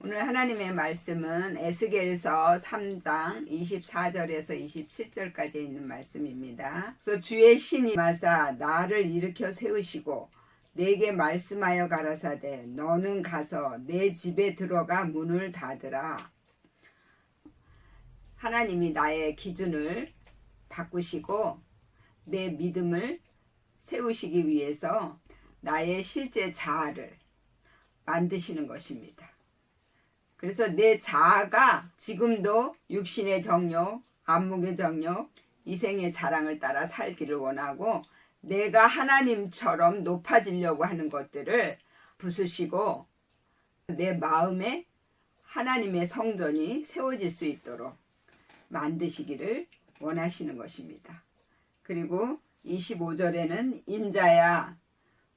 오늘 하나님의 말씀은 에스겔서 3장 24절에서 27절까지 있는 말씀입니다. 그래서 주의 신이 마사 나를 일으켜 세우시고 내게 말씀하여 가라사대 너는 가서 내 집에 들어가 문을 닫으라. 하나님이 나의 기준을 바꾸시고 내 믿음을 세우시기 위해서 나의 실제 자아를 만드시는 것입니다. 그래서 내 자아가 지금도 육신의 정욕, 안목의 정욕, 이생의 자랑을 따라 살기를 원하고 내가 하나님처럼 높아지려고 하는 것들을 부수시고 내 마음에 하나님의 성전이 세워질 수 있도록 만드시기를 원하시는 것입니다. 그리고 25절에는 인자야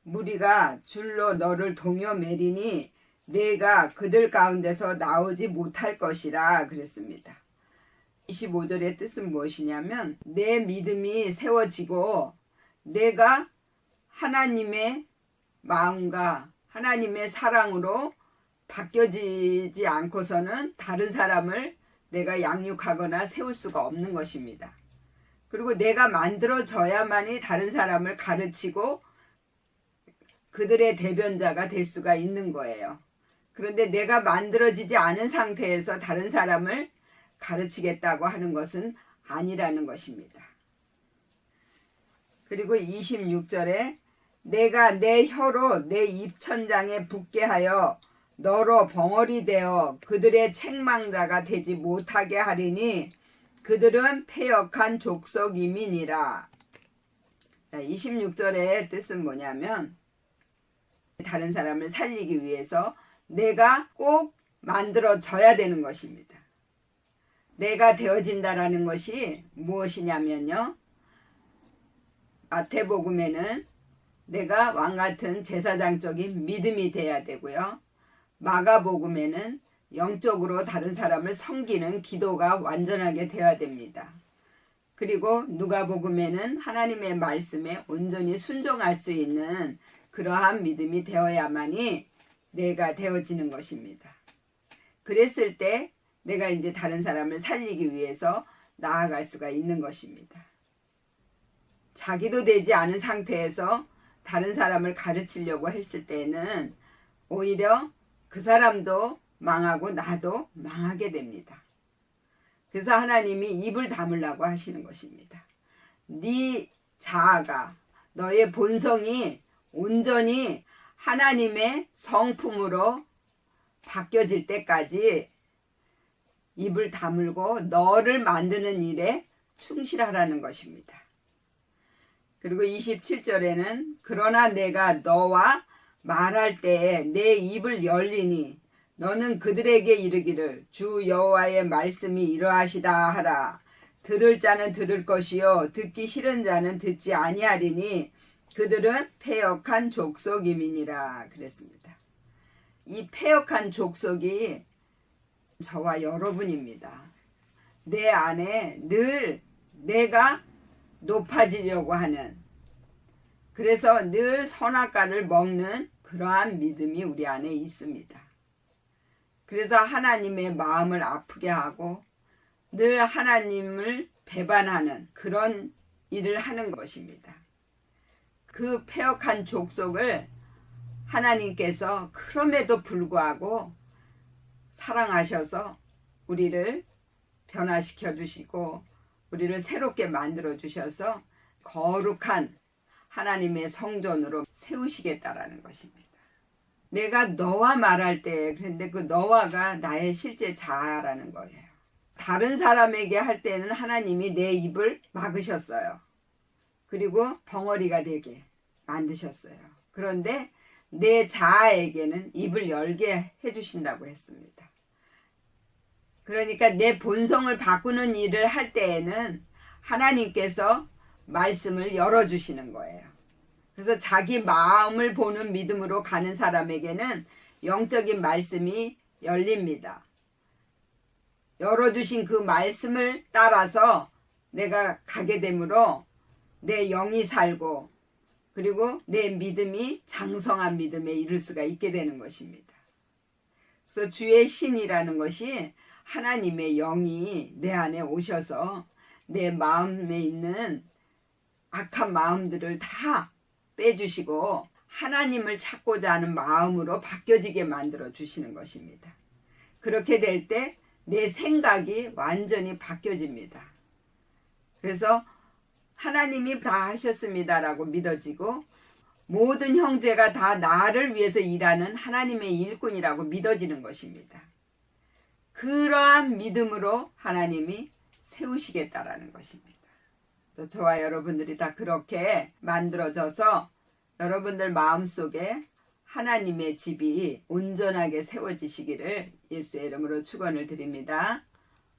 무리가 줄로 너를 동여 매리니 내가 그들 가운데서 나오지 못할 것이라 그랬습니다. 25절의 뜻은 무엇이냐면 내 믿음이 세워지고 내가 하나님의 마음과 하나님의 사랑으로 바뀌어지지 않고서는 다른 사람을 내가 양육하거나 세울 수가 없는 것입니다. 그리고 내가 만들어져야만이 다른 사람을 가르치고 그들의 대변자가 될 수가 있는 거예요. 그런데 내가 만들어지지 않은 상태에서 다른 사람을 가르치겠다고 하는 것은 아니라는 것입니다. 그리고 26절에 내가 내 혀로 내 입천장에 붙게 하여 너로 벙어리 되어 그들의 책망자가 되지 못하게 하리니 그들은 패역한 족속이민이라. 26절의 뜻은 뭐냐면 다른 사람을 살리기 위해서 내가 꼭 만들어져야 되는 것입니다. 내가 되어진다라는 것이 무엇이냐면요. 마태복음에는 내가 왕같은 제사장적인 믿음이 돼야 되고요. 마가복음에는 영적으로 다른 사람을 섬기는 기도가 완전하게 되어야 됩니다. 그리고 누가복음에는 하나님의 말씀에 온전히 순종할 수 있는 그러한 믿음이 되어야만이 내가 되어지는 것입니다. 그랬을 때 내가 이제 다른 사람을 살리기 위해서 나아갈 수가 있는 것입니다. 자기도 되지 않은 상태에서 다른 사람을 가르치려고 했을 때는 오히려 그 사람도 망하고 나도 망하게 됩니다. 그래서 하나님이 입을 다물라고 하시는 것입니다. 네 자아가 너의 본성이 온전히 하나님의 성품으로 바뀌어질 때까지 입을 다물고 너를 만드는 일에 충실하라는 것입니다. 그리고 27절에는 그러나 내가 너와 말할 때에 내 입을 열리니 너는 그들에게 이르기를 주 여호와의 말씀이 이러하시다 하라. 들을 자는 들을 것이요 듣기 싫은 자는 듣지 아니하리니 그들은 패역한 족속이민이라 그랬습니다. 이 패역한 족속이 저와 여러분입니다. 내 안에 늘 내가 높아지려고 하는, 그래서 늘 선악과를 먹는 그러한 믿음이 우리 안에 있습니다. 그래서 하나님의 마음을 아프게 하고 늘 하나님을 배반하는 그런 일을 하는 것입니다. 그 패역한 족속을 하나님께서 그럼에도 불구하고 사랑하셔서 우리를 변화시켜 주시고 우리를 새롭게 만들어 주셔서 거룩한 하나님의 성전으로 세우시겠다라는 것입니다. 내가 너와 말할 때, 그런데 그 너와가 나의 실제 자아라는 거예요. 다른 사람에게 할 때는 하나님이 내 입을 막으셨어요. 그리고 벙어리가 되게 만드셨어요. 그런데 내 자아에게는 입을 열게 해주신다고 했습니다. 그러니까 내 본성을 바꾸는 일을 할 때에는 하나님께서 말씀을 열어주시는 거예요. 그래서 자기 마음을 보는 믿음으로 가는 사람에게는 영적인 말씀이 열립니다. 열어주신 그 말씀을 따라서 내가 가게 되므로 내 영이 살고 그리고 내 믿음이 장성한 믿음에 이를 수가 있게 되는 것입니다. 그래서 주의 신이라는 것이 하나님의 영이 내 안에 오셔서 내 마음에 있는 악한 마음들을 다 빼주시고 하나님을 찾고자 하는 마음으로 바뀌어지게 만들어 주시는 것입니다. 그렇게 될 때 내 생각이 완전히 바뀌어집니다. 그래서 하나님이 다 하셨습니다라고 믿어지고 모든 형제가 다 나를 위해서 일하는 하나님의 일꾼이라고 믿어지는 것입니다. 그러한 믿음으로 하나님이 세우시겠다라는 것입니다. 저와 여러분들이 다 그렇게 만들어져서 여러분들 마음속에 하나님의 집이 온전하게 세워지시기를 예수의 이름으로 축원을 드립니다.